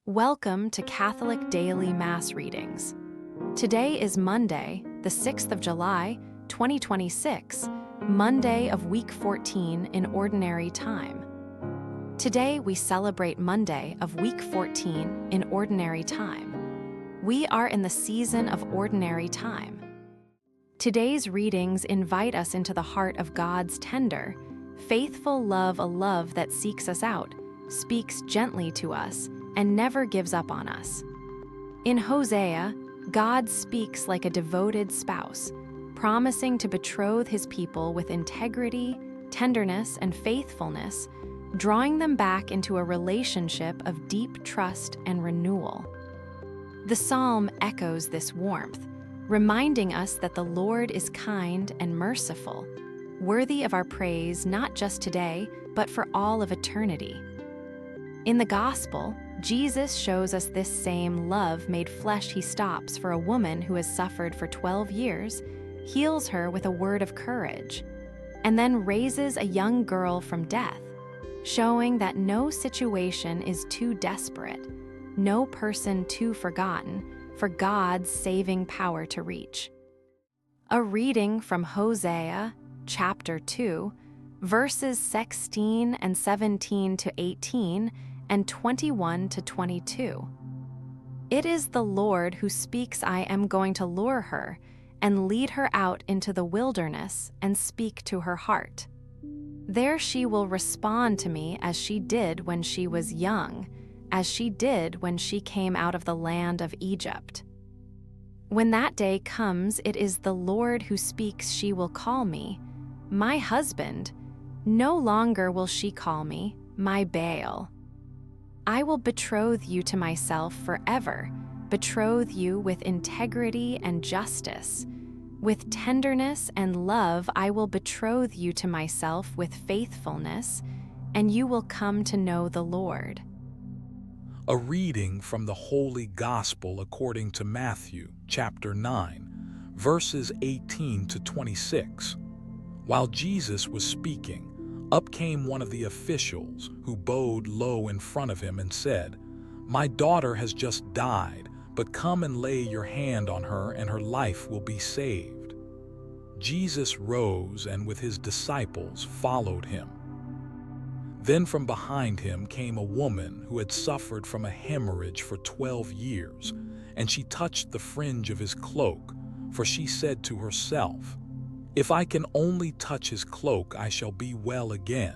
Welcome to Catholic Daily Mass Readings. Today is Monday, the 6th of July, 2026, Monday of Week 14 in Ordinary Time. Today we celebrate Monday of Week 14 in Ordinary Time. We are in the season of Ordinary Time. Today's readings invite us into the heart of God's tender, faithful love, a love that seeks us out, speaks gently to us, and never gives up on us. In Hosea, God speaks like a devoted spouse, promising to betroth his people with integrity, tenderness, and faithfulness, drawing them back into a relationship of deep trust and renewal. The psalm echoes this warmth, reminding us that the Lord is kind and merciful, worthy of our praise not just today, but for all of eternity. In the Gospel, Jesus shows us this same love made flesh. He stops for a woman who has suffered for 12 years, heals her with a word of courage, and then raises a young girl from death, showing that no situation is too desperate, no person too forgotten for God's saving power to reach. A reading from Hosea, chapter 2, verses 16 and 17 to 18, and 21 to 22. It is the Lord who speaks. I am going to lure her and lead her out into the wilderness and speak to her heart. There she will respond to me as she did when she was young, as she did when she came out of the land of Egypt. When that day comes, it is the Lord who speaks. She will call me my husband. No longer will she call me my Baal. I will betroth you to myself forever, betroth you with integrity and justice. With tenderness and love I will betroth you to myself with faithfulness, and you will come to know the Lord. A reading from the Holy Gospel according to Matthew, chapter 9, verses 18 to 26. While Jesus was speaking, up came one of the officials, who bowed low in front of him and said, "My daughter has just died, but come and lay your hand on her and her life will be saved." Jesus rose and with his disciples followed him. Then from behind him came a woman who had suffered from a hemorrhage for 12 years, and she touched the fringe of his cloak, for she said to herself, "If I can only touch his cloak, I shall be well again."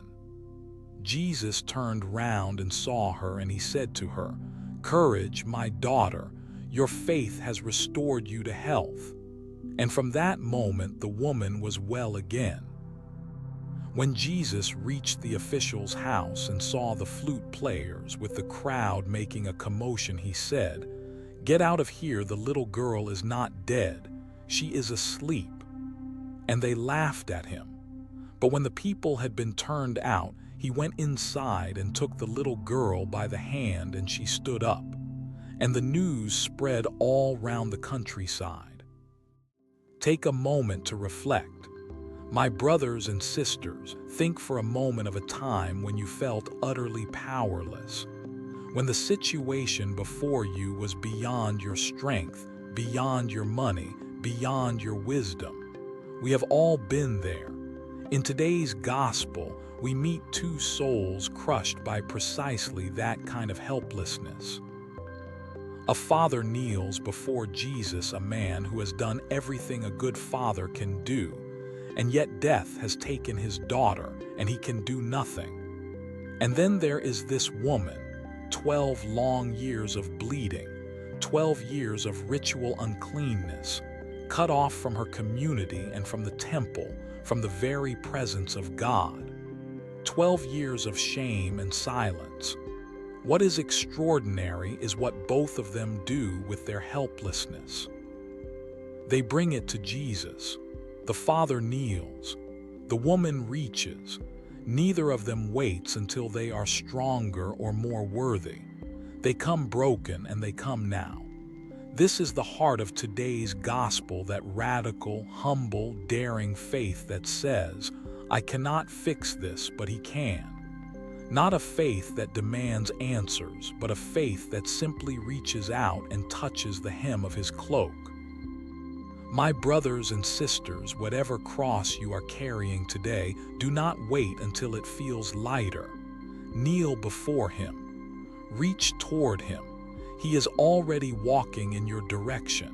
Jesus turned round and saw her, and he said to her, "Courage, my daughter, your faith has restored you to health." And from that moment the woman was well again. When Jesus reached the official's house and saw the flute players with the crowd making a commotion, he said, "Get out of here, the little girl is not dead, she is asleep." And they laughed at him. But when the people had been turned out, he went inside and took the little girl by the hand, and she stood up. And the news spread all round the countryside. Take a moment to reflect. My brothers and sisters, think for a moment of a time when you felt utterly powerless, when the situation before you was beyond your strength, beyond your money, beyond your wisdom. We have all been there. In today's gospel, we meet two souls crushed by precisely that kind of helplessness. A father kneels before Jesus, a man who has done everything a good father can do, and yet death has taken his daughter, and he can do nothing. And then there is this woman, 12 long years of bleeding, 12 years of ritual uncleanness, cut off from her community and from the temple, from the very presence of God. 12 years of shame and silence. What is extraordinary is what both of them do with their helplessness. They bring it to Jesus. The Father kneels. The woman reaches. Neither of them waits until they are stronger or more worthy. They come broken, and they come now. This is the heart of today's gospel, that radical, humble, daring faith that says, "I cannot fix this, but he can." Not a faith that demands answers, but a faith that simply reaches out and touches the hem of his cloak. My brothers and sisters, whatever cross you are carrying today, do not wait until it feels lighter. Kneel before him. Reach toward him. He is already walking in your direction.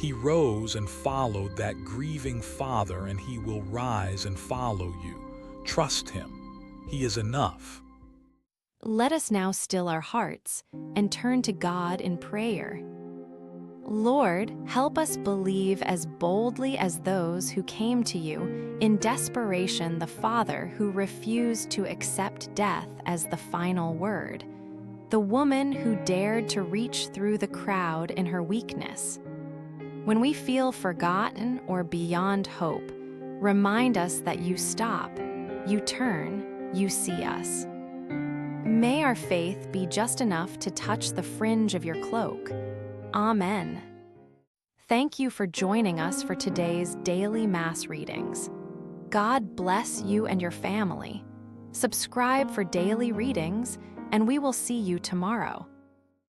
He rose and followed that grieving father, and he will rise and follow you. Trust him. He is enough. Let us now still our hearts and turn to God in prayer. Lord, help us believe as boldly as those who came to you in desperation, the Father who refused to accept death as the final word, the woman who dared to reach through the crowd in her weakness. When we feel forgotten or beyond hope, remind us that you stop, you turn, you see us. May our faith be just enough to touch the fringe of your cloak. Amen. Thank you for joining us for today's daily Mass readings. God bless you and your family. Subscribe for daily readings, and we will see you tomorrow.